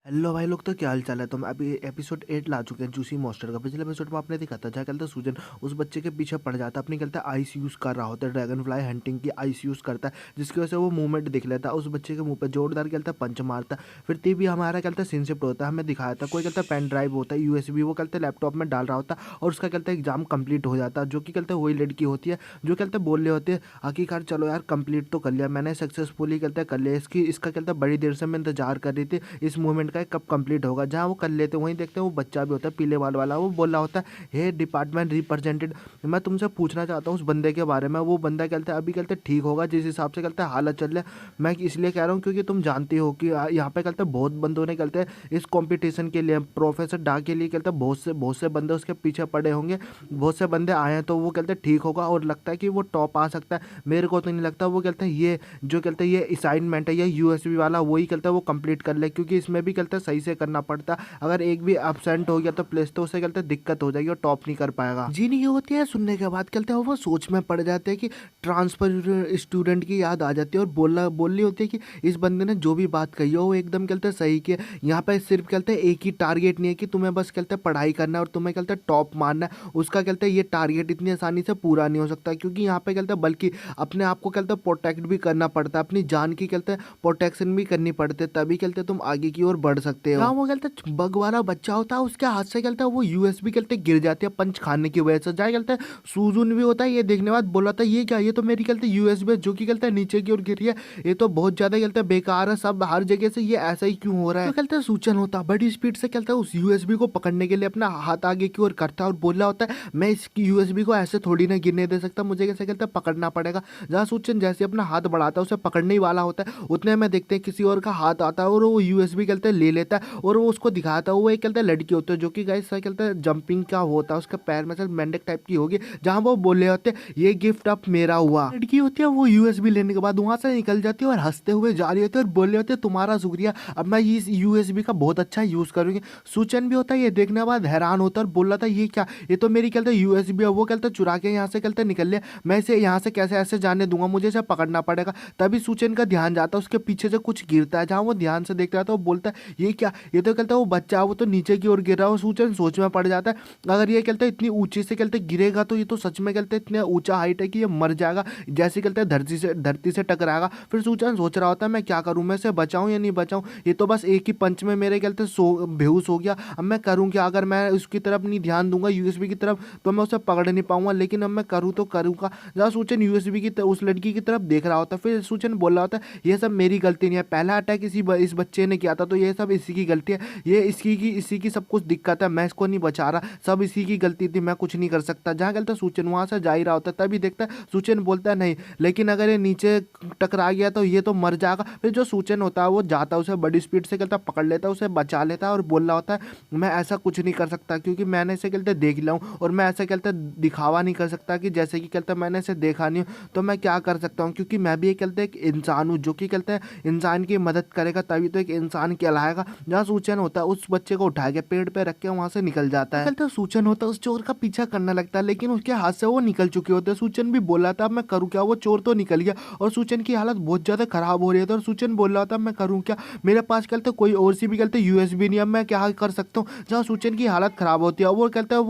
Hello भाई लोग, तो क्या हाल चाल है। तो हम अभी एपिसोड 8 ला चुके हैं जूसी मॉन्स्टर का। पिछले एपिसोड में आपने देखा था जहाँ कहता है सूजन उस बच्चे के पीछे पड़ जाता है, अपनी कहता है आइस यूज़ कर रहा होता है, ड्रैगन फ्लाई हंटिंग की आइस यूज़ करता है, जिसकी वजह से वो मूवमेंट दिख लेता है। उस बच्चे के मुंह पे जोरदार कहता है पंच मारता है। फिर तभी हमारा कहता है सिनशिफ्ट होता है, हमें दिखाया था कोई कहता है पेन ड्राइव होता है यूएसबी, वो कहते हैं लैपटॉप में डाल रहा होता है और उसका कहता है एग्जाम कंप्लीट हो जाता है। जो कि कहते हैं वही लड़की होती है जो कहते हैं बोल रहे होते हैं आखिरकार चलो यार कंप्लीट तो कर लिया मैंने, सक्सेसफुली कहते हैं कर लिया। इसका कहता है बड़ी देर से मैं इंतजार कर रही थी इस मूवमेंट का कब कंप्लीट होगा। जहाँ वो कर लेते हैं वहीं देखते हैं वो बच्चा भी होता है पीले बाल वाला, वो बोल रहा होता है हे डिपार्टमेंट रिप्रेजेंटेड, मैं तुमसे पूछना चाहता हूँ उस बंदे के बारे में। वो बंदा कहता है अभी कहते हैं ठीक होगा जिस हिसाब से कहते हैं हालत चल रहा है। मैं इसलिए कह रहा हूँ क्योंकि तुम जानती हो कि यहाँ पे कहते हैं बहुत बंदों ने कहते हैं इस कंपटीशन के लिए प्रोफेसर डा के लिए कहते हैं बहुत से बंदे उसके पीछे पड़े होंगे, बहुत से बंदे आए हैं, तो वो कहते हैं ठीक होगा और लगता है कि वो टॉप आ सकता है। मेरे को तो नहीं लगता। वो कहते हैं ये जो कहते हैं ये असाइनमेंट है ये यूएसबी वाला वही कहता है वो कंप्लीट कर ले, क्योंकि इसमें भी कहते हैं सही से करना पड़ता है। अगर एक भी एब्सेंट हो गया तो प्लेस तो उसे कहते हैं दिक्कत हो जाएगी और टॉप नहीं कर पाएगा। जी नहीं होती है सुनने के बाद कहते हैं वो सोच में पड़ जाते हैं कि ट्रांसफर स्टूडेंट की याद आ जाती है और बोलनी होती है कि इस बंदे ने जो भी बात कही हो वो एकदम कहते हैं सही किया। यहाँ पे सिर्फ कहते हैं एक ही टारगेट नहीं है कि तुम्हें बस कहते हैं पढ़ाई करना है और तुम्हें कहते हैं टॉप मारना है। उसका कहते हैं ये टारगेट इतनी आसानी से पूरा नहीं हो सकता, क्योंकि यहाँ पे कहते हैं बल्कि अपने आप को कहते हैं प्रोटेक्ट भी करना पड़ता है, अपनी जान की कहते हैं प्रोटेक्शन भी करनी पड़ती है, तभी कहते हैं तुम आगे की ओर बढ़ सकते हो। हाँ, वो कहते हैं बग वाला बच्चा होता है उसके हाथ से कहते हैं वो यूएसबी कहते गिर जाती है पंच खाने की वजह से। जाए कहते हैं सूजन भी होता है, ये देखने बाद बोला था ये क्या, ये तो मेरी कहते हैं यूएसबी जो कि कहते हैं नीचे की ओर गिर रही है, ये तो बहुत ज्यादा कहते हैं बेकार है, सब हर जगह से ये ऐसा ही क्यों हो रहा है। तो कहते हैं सूचन होता है बड़ी स्पीड से कहता है उस यूएसबी को पकड़ने के लिए अपना हाथ आगे की ओर करता है और बोल रहा होता है मैं इसकी यूएसबी को ऐसे थोड़ी ना गिरने दे सकता, मुझे कैसे कहता है पकड़ना पड़ेगा। जहाँ सूचन जैसे अपना हाथ बढ़ाता है उसे पकड़ने ही वाला होता है, उतने में देखते हैं किसी और का हाथ आता है और वो यूएसबी कहते हैं ले लेता है और वो उसको दिखाता है। वो एक कहते हैं लड़की होती है जो कि गाइस कहते हैं जंपिंग का होता है, उसके पैर में से मेंढक टाइप की होगी, जहाँ वो बोले होते हैं ये गिफ्ट अब मेरा हुआ। लड़की होती है वो यूएसबी लेने के बाद वहां से निकल जाती है और हंसते हुए जा रही होती है और बोले होते हैं तुम्हारा शुक्रिया, अब मैं इस यूएसबी का बहुत अच्छा यूज करूंगी। सूचन भी होता है ये देखने के बाद हैरान होता है और बोल रहा था ये क्या, ये तो मेरी कहते हैं यूएसबी है। वो कहते हैं चुरा के यहाँ से कहते निकल लिया, मैं इसे यहाँ से कैसे ऐसे जाने दूंगा, मुझे इसे पकड़ना पड़ेगा। तभी सूचन का ध्यान जाता है उसके पीछे से कुछ गिरता है, जहाँ वो ध्यान से देखता है तो वो बोलता है ये क्या, ये तो कहता है वो बच्चा वो तो नीचे की ओर गिर रहा है। सूचन सोच में पड़ जाता है अगर ये कहते हैं इतनी ऊंची से कहते गिरेगा तो ये तो सच में कहते हैं इतना ऊंचा हाइट है कि ये मर जाएगा, जैसे कहते हैं धरती से टकराएगा। फिर सूचन सोच रहा होता है मैं क्या करूं, मैं इसे बचाऊं या नहीं बचाऊं, ये तो बस एक ही पंच में मेरे कहते बेहोश हो गया, अब मैं करूं क्या, अगर मैं उसकी तरफ नहीं ध्यान दूंगा यूएसबी की तरफ तो मैं उसे पकड़ नहीं पाऊंगा, लेकिन अब मैं करूँ तो करूँगा। जहाँ सूचन यूएसबी की उस लड़की की तरफ देख रहा होता है, फिर सूचन बोल रहा होता है ये सब मेरी गलती नहीं है, पहला अटैक इस बच्चे ने किया था तो ये सब इसी की गलती है, ये इसी की सब कुछ दिक्कत है, मैं इसको नहीं बचा रहा, सब इसी की गलती थी, मैं कुछ नहीं कर सकता। जहाँ कहता सूचन वहां से जा ही रहा होता है, तभी देखता है सूचन बोलता है नहीं, लेकिन अगर ये नीचे टकरा गया तो ये तो मर जाएगा। फिर जो सूचन होता है वो जाता है उसे बड़ी स्पीड से कहता पकड़ लेता है, उसे बचा लेता है और बोल रहा होता है मैं ऐसा कुछ नहीं कर सकता क्योंकि मैंने इसे कहते देख लिया हूँ और मैं ऐसा कहते दिखावा नहीं कर सकता कि जैसे कि कहते मैंने इसे देखा नहीं हूँ, तो मैं क्या कर सकता हूँ, क्योंकि मैं भी कहते एक इंसान हूँ जो कि कहते हैं इंसान की मदद करेगा तभी तो एक इंसान कहलाएगा। जहाँ सूचन होता है उस बच्चे को उठा के पेड़ पे रख के वहां से निकल जाता है। कहते सूचन होता है उस चोर का पीछा करने लगता है, लेकिन उसके हाथ से वो निकल चुके होते हैं। सूचन भी बोला था अब मैं करूँ क्या, वो चोर तो निकल गया और सूचन की हालत बहुत ज्यादा खराब हो रही है और सूचन बोल रहा था मैं करूँ क्या, मेरे पास कहते कोई और सी भी कहते यूएसबी नहीं, अब मैं क्या कर सकता हूँ। जहाँ सूचन की हालत खराब होती है वो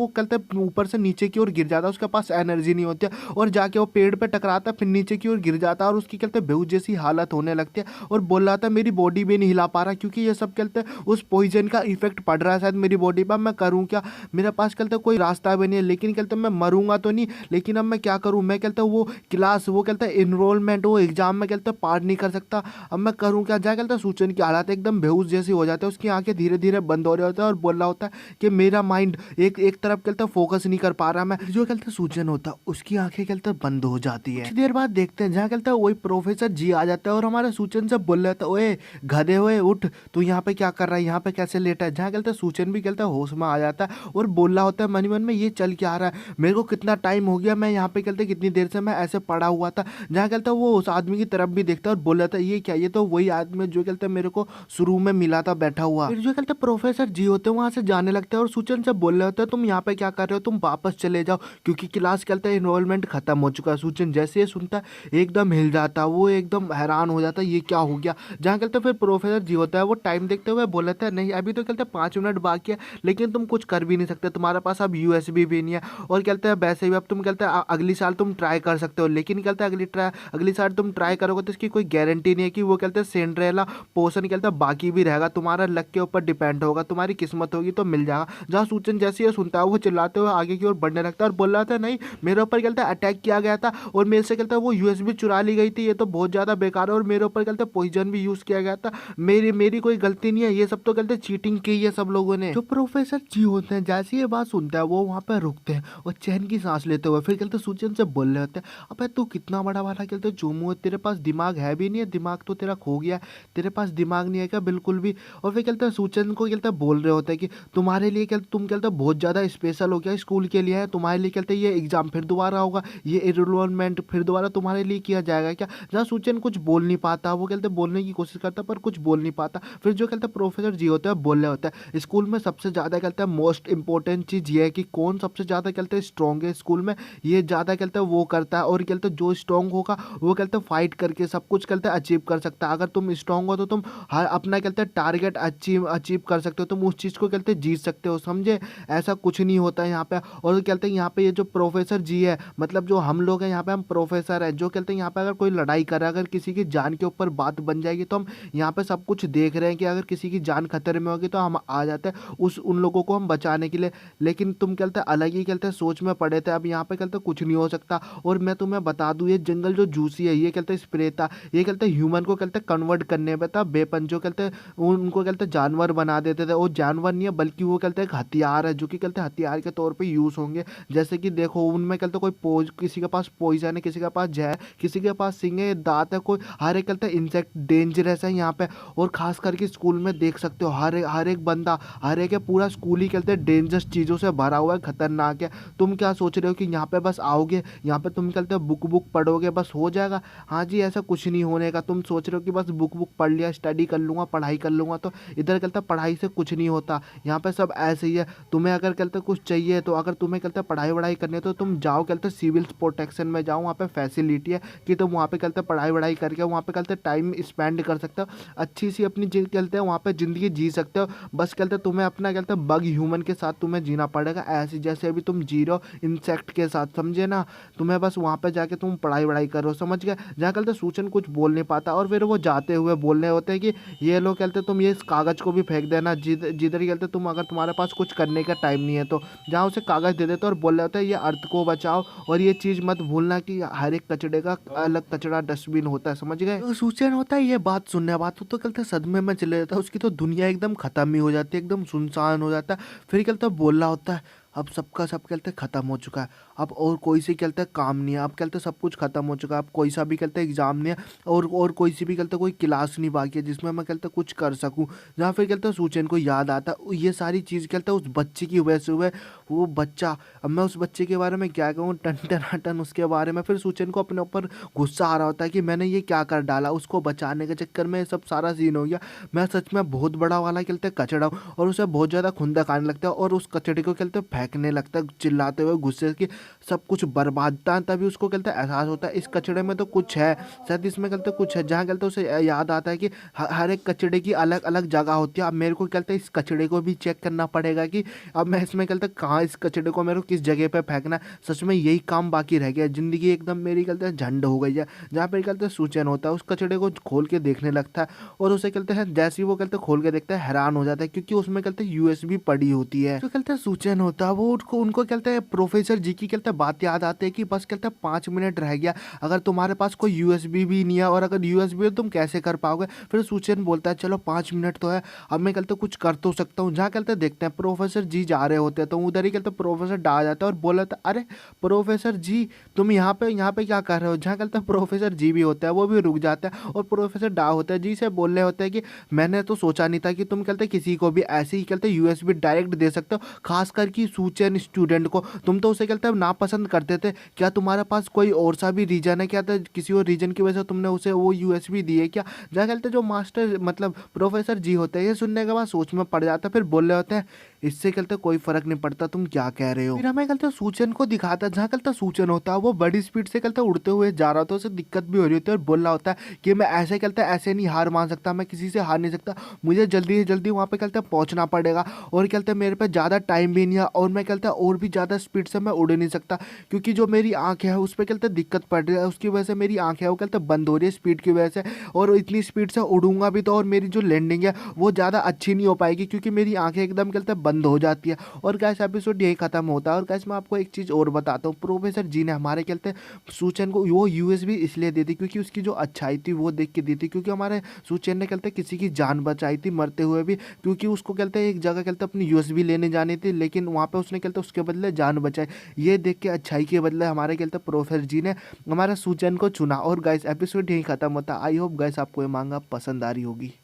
कहते ऊपर से नीचे की ओर गिर जाता है, उसके पास एनर्जी नहीं होती है और जाके वो पेड़ पे टकराता है, फिर नीचे की ओर गिर जाता है और उसकी कहते बेहोश जैसी हालत होने लगती है और बोल रहा था मेरी बॉडी भी नहीं हिला पा रहा क्योंकि ये सब कहते उस पॉइजन का इफेक्ट पड़ रहा है शायद मेरी बॉडी पर, मैं करूँ क्या, मेरे पास कहते कोई रास्ता भी नहीं है, लेकिन कहते मैं मरूंगा तो नहीं, लेकिन अब मैं क्या करूँ, मैं कहता वो क्लास वो कहता है इनरोलमेंट वो एग्जाम में कहते पार नहीं कर सकता, अब मैं करूँ क्या। जाए कहता सूचन की हालत एकदम बेहोश जैसी हो जाती है, उसकी आंखें धीरे धीरे बंद हो रही होता है और बोल रहा होता है कि मेरा माइंड एक तरफ कहता फोकस नहीं कर पा रहा मैं। जो कहते सूचन होता है उसकी आंखें कहते बंद हो जाती है। कुछ देर बाद देखते हैं जहाँ कहता है वही प्रोफेसर जी आ जाता है और हमारे सूचन से बोल रहा था ओए गधे हुए उठ, तू यहाँ पे क्या कर रहा है, यहाँ पे कैसे लेटा है। जहाँ कहते सूचन भी कहता है होश में आ जाता है और बोल रहा होता है मन में ये चल क्या रहा है, मेरे को कितना टाइम हो गया, मैं यहाँ पे कहते कितनी देर से मैं ऐसे पड़ा हुआ था। जहाँ कहता वो उस आदमी की तरफ भी देखता है और बोल रहा था ये क्या, ये तो वही आदमी जो कहते मेरे को शुरू में मिला था बैठा हुआ। फिर जो कहते प्रोफेसर जी होते हैं वहां से जाने लगते हैं और सूचन से बोल रहे होते हैं तुम यहाँ पे क्या कर रहे हो, तुम वापस चले जाओ क्योंकि क्लास कहते हैं इनरोलमेंट खत्म हो चुका है। सूचन जैसे ये सुनता है एकदम हिल जाता है, वो एकदम हैरान हो जाता है ये क्या हो गया। जहाँ कहते फिर प्रोफेसर जी होता है वो टाइम टाइम देखते हुए बोल रहे थे नहीं अभी तो कहते 5 मिनट बाकी है, लेकिन तुम कुछ कर भी नहीं सकते, तुम्हारे पास अब यूएसबी भी नहीं है। और कहते हैं वैसे भी अब तुम कहते हैं अगली साल तुम ट्राई कर सकते हो, लेकिन कहते हैं अगली साल तुम ट्राई करोगे तो इसकी कोई गारंटी नहीं है कि वो कहते हैं सिंड्रेला पोर्शन कहते हैं बाकी भी रहेगा, तुम्हारा लक के ऊपर डिपेंड होगा, तुम्हारी किस्मत होगी तो मिल जाएगा। जहाँ सूचन जैसे ये सुनता है वो चिल्लाते हुए आगे की ओर बढ़ने लगता है और बोल रहा था नहीं मेरे ऊपर कहते हैं अटैक किया गया था और मेरे से कहते हैं वो यूएसबी चुरा ली गई थी, ये तो बहुत ज़्यादा बेकार है और मेरे ऊपर कहते हैं पॉइजन भी यूज़ किया गया था, मेरी मेरी कोई गलती नहीं है, ये सब तो कहते हैं चीटिंग की है सब लोगों ने। जो प्रोफेसर जी होते हैं जैसे ये बात सुनते हैं वो वहाँ पर रुकते हैं और चैन की सांस लेते हुए फिर कहते सूचन से बोल रहे होते हैं अबे तू कितना बड़ा वाला कहते चूमू है, तेरे पास दिमाग है भी नहीं है, दिमाग तो तेरा खो गया है, तेरे पास दिमाग नहीं है क्या बिल्कुल भी। और फिर कहते हैं सूचन को कहते बोल रहे होते हैं कि तुम्हारे लिए कहते तुम कहते बहुत ज़्यादा स्पेशल हो गया स्कूल के लिए है, तुम्हारे लिए कहते ये एग्जाम फिर दोबारा होगा, ये एनरोलमेंट फिर दोबारा तुम्हारे लिए किया जाएगा क्या। जहाँ सूचन कुछ बोल नहीं पाता, वो कहते बोलने की कोशिश करता पर कुछ बोल नहीं पाता। फिर जो कहते प्रोफेसर जी होते हैं बोल रहे होते हैं स्कूल में सबसे ज़्यादा कहते हैं मोस्ट इंपॉर्टेंट चीज़ ये है कि कौन सबसे ज़्यादा कहते हैं स्ट्रॉन्ग है स्कूल में, ये ज़्यादा कहते हैं वो करता है और कहते हैं जो स्ट्रॉन्ग होगा वो कहते हैं फाइट करके सब कुछ कहते हैं अचीव कर सकता है। अगर तुम स्ट्रॉन्ग हो तो तुम हर अपना कहते हैं टारगेट अचीव कर सकते हो, तुम उस चीज़ को कहते हैं जीत सकते हो, समझे। ऐसा कुछ नहीं होता है यहाँ पे। और कहते हैं यहाँ पे ये जो प्रोफेसर जी है मतलब जो हम लोग हैं यहाँ पे हम प्रोफेसर हैं, जो कहते हैं यहाँ पे अगर कोई लड़ाई कर रहा है, अगर किसी की जान के ऊपर बात बन जाएगी तो हम यहाँ पे सब कुछ देख रहे हैं कि अगर किसी की जान खतरे में होगी तो हम आ जाते हैं उन लोगों को हम बचाने के लिए। लेकिन तुम कहते हैं अलग ही कहते हैं सोच में पड़े थे, अब यहाँ पे कहते कुछ नहीं हो सकता। और मैं तुम्हें बता दूं ये जंगल जो जूसी है ये कहते स्प्रे था, ये कहते ह्यूमन को कहते कन्वर्ट करने पे था, बेपन जो कहते उनको कहते जानवर बना देते थे, और जानवर नहीं है बल्कि वो कहते एक हथियार है जो कि कहते हथियार के तौर पे यूज़ होंगे। जैसे कि देखो उनमें कहते कोई किसी के पास पॉइजन है, किसी के पास जहर, किसी के पास सिंह है, दांत है, कोई हर एक कहते हैं इंसेक्ट डेंजरस है यहाँ पे। और खास करके स्कूल में देख सकते हो हर एक बंदा हर एक पूरा स्कूल ही कहते हैं डेंजरस चीज़ों से भरा हुआ है, खतरनाक है। तुम क्या सोच रहे हो कि यहाँ पे बस आओगे, यहाँ पे तुम कहते हो बुक पढ़ोगे बस हो जाएगा। हाँ जी ऐसा कुछ नहीं होने का। तुम सोच रहे हो कि बस बुक पढ़ लिया, स्टडी कर लूँगा, पढ़ाई कर लूँगा, तो इधर कहते पढ़ाई से कुछ नहीं होता। यहाँ पे सब ऐसे ही है। तुम्हें अगर कहते कुछ चाहिए तो अगर तुम्हें कहते पढ़ाई करनी है तो तुम जाओ कहते सिविल प्रोटेक्शन में जाओ, वहाँ पे फैसिलिटी है कि तुम वहाँ पे कहते पढ़ाई करके वहाँ पे कहते टाइम स्पेंड कर सकते हो, अच्छी सी अपनी कहते हैं वहाँ पे ज़िंदगी जी सकते हो। बस कहते तुम्हें अपना कहते बग ह्यूमन के साथ तुम्हें जीना पड़ेगा, ऐसे जैसे अभी तुम जी रहे हो इंसेक्ट के साथ, समझे ना। तुम्हें बस वहाँ पे जाके तुम पढ़ाई करो, समझ गए। जहाँ कहते सूचन कुछ बोल नहीं पाता और फिर वो जाते हुए बोलने होते हैं कि ये लोग कहते तुम ये इस कागज़ को भी फेंक देना जिधर ही कहते तुम अगर तुम्हारे पास कुछ करने का टाइम नहीं है तो। जहाँ उसे कागज़ दे देते और बोल रहे होते हैं ये अर्थ को बचाओ और ये चीज़ मत भूलना कि हर एक कचड़े का अलग कचड़ा डस्टबिन होता है, समझ गए। तो सूचन होता है ये बात सुनने बाद तो कहते सदमे में चले जाता है, उसकी तो दुनिया एकदम ख़त्म ही हो जाती है, एकदम सुनसान हो जाता है। फिर कहते बोल रहा होता है अब सबका सब कहते ख़त्म हो चुका है, अब और कोई सी कहते काम नहीं है, अब कहते सब कुछ ख़त्म हो चुका है, अब कोई सा भी कहते एग्ज़ाम नहीं है और कोई सी भी कहते कोई क्लास नहीं बाकी है जिसमें मैं कहते कुछ कर सकूं। जहाँ फिर कहते सूचन को याद आता ये सारी चीज़ कहते उस बच्चे की वजह से हुए। वो बच्चा, अब मैं उस बच्चे के बारे में क्या कहूँ, टन टनाटन उसके बारे में। फिर सूचन को अपने ऊपर गुस्सा आ रहा होता है कि मैंने ये क्या कर डाला, उसको बचाने के चक्कर में सब सारा सीन हो गया। मैं सच में बहुत बड़ा वाला कहते कचड़ा हूँ। और उसे बहुत ज़्यादा खुंदक आने लगता है और उस कचड़े को कहते फेंकने लगता है चिल्लाते हुए गुस्से की सब कुछ बर्बाद था। तभी उसको कहते एहसास होता है इस कचड़े में तो कुछ है, शायद इसमें कहते कुछ है। जहाँ कहते उसे याद आता है कि हर एक कचड़े की अलग अलग जगह होती है। अब मेरे को कहते इस कचड़े को भी चेक करना पड़ेगा कि अब मैं इसमें कहते कहाँ इस कचड़े को मेरे को किस जगह पे फेंकना है। सच में यही काम बाकी रह गया, ज़िंदगी एकदम मेरी कहते हैं झंड हो गई है। जहाँ पर कहते सूचन होता है उस कचड़े को खोल के देखने लगता है और उसे कहते हैं जैसे ही वो कहते खोल के देखता है हैरान हो जाता है क्योंकि उसमें कहते यूएसबी पड़ी होती है। जो कहते सूचन होता है वो उनको कहते हैं प्रोफेसर जी की कहते बात याद आते हैं कि बस कहते 5 मिनट रह गया, अगर तुम्हारे पास कोई यूएसबी भी नहीं है और अगर यूएसबी है तुम कैसे कर पाओगे। फिर सूचन बोलता है चलो 5 मिनट तो है, अब मैं कहते कुछ कर तो सकता हूँ। जहाँ कहते देखते हैं प्रोफेसर जी जा रहे होते हैं तो उधर ही कहते प्रोफेसर डा जाता है और बोला था अरे प्रोफेसर जी तुम यहाँ पे क्या कर रहे हो। जहाँ कहते प्रोफेसर जी भी होता है वो भी रुक जाता है और प्रोफेसर डा होता है जी से बोल रहे होते हैं कि मैंने तो सोचा नहीं था कि तुम कहते किसी को भी ऐसे ही कहते यूएसबी डायरेक्ट दे सकते हो, खास करके सूचन स्टूडेंट को। तुम तो उसे कहते नापसंद करते थे, क्या तुम्हारे पास कोई और सा भी रीजन है क्या, तो किसी और रीजन की वजह से तुमने उसे वो यूएसबी दी है क्या। जहाँ कहते जो मास्टर मतलब प्रोफेसर जी होते हैं ये सुनने के बाद सोच में पड़ जाता है। फिर बोल रहे होते हैं इससे कहते कोई फ़र्क नहीं पड़ता, तुम क्या कह रहे हो? फिर हमें कहते सूचन को दिखाता है, जहाँ कहते सूचन होता है वो बड़ी स्पीड से कहते उड़ते हुए जा रहा होता है, उसे दिक्कत भी हो रही होती है और बोल रहा होता है कि मैं ऐसे कहते ऐसे नहीं हार मान सकता, मैं किसी से हार नहीं सकता, मुझे जल्दी से जल्दी वहाँ पे कहते पहुँचना पड़ेगा और कहते मेरे पे ज़्यादा टाइम भी नहीं है और मैं कहता और भी ज़्यादा स्पीड से मैं उड़ नहीं सकता, क्योंकि जो मेरी आँखें है उस पे कहते दिक्कत पड़ रही है, उसकी वजह से मेरी आँखें है वो कहते बंद हो रही है स्पीड की वजह से, और इतनी स्पीड से उड़ूंगा भी तो और मेरी जो लैंडिंग है वो ज़्यादा अच्छी नहीं हो पाएगी, क्योंकि मेरी आँखें एकदम कहते बंद हो जाती है। और गाइस एपिसोड यही खत्म होता है। और गाइस मैं आपको एक चीज़ और बताता हूँ, प्रोफेसर जी ने हमारे कहते सूचन को वो यूएसबी इसलिए दी थी क्योंकि उसकी जो अच्छाई थी वो देख के दी थी, क्योंकि हमारे सूचन ने कहते किसी की जान बचाई थी मरते हुए भी, क्योंकि उसको कहते एक जगह कहते अपनी यूएसबी लेने जानी थी, लेकिन वहाँ पे उसने कहते उसके बदले जान बचाई। ये देख के अच्छाई के बदले हमारे कहते प्रोफेसर जी ने हमारा सूचन को चुना। और गाइस एपिसोड यही खत्म होता है। आई होप गाइस आपको ये मांगा पसंद आ रही होगी।